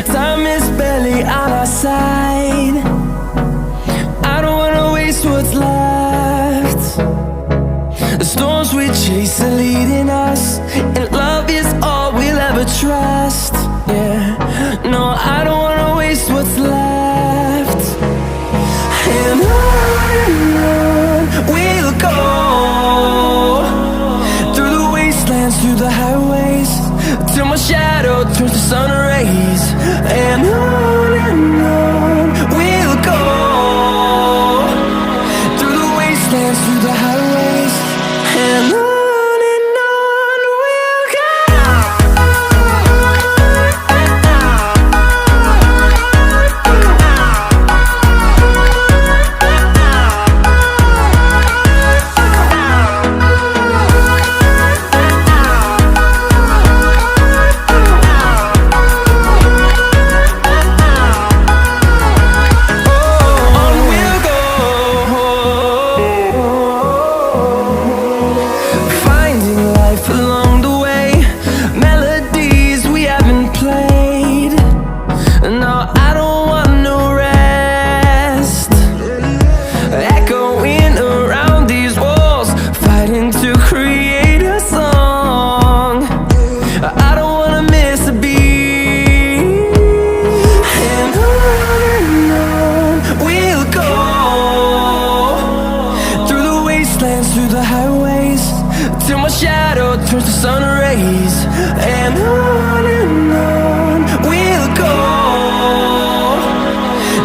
Time is barely on our side. I don't wanna waste what's left. The storms we chase are leading us, and love is all we'll ever trust. Yeah, no, I don't wanna waste what's left. And on we'll go, through the wastelands, through the highways, till my shadow turns to sun rays. And on we'll go, through the wastelands, through the highways, and on we'll go. Through the highways, till my shadow turns to sun rays. And on we'll go,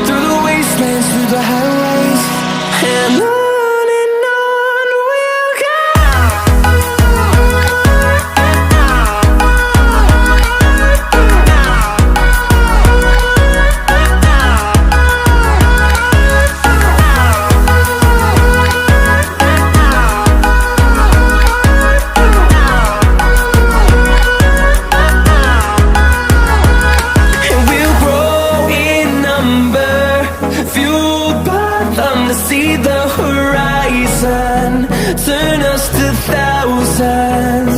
through the wastelands, through the highways, and on we'll go. To see the horizon turn us to thousands.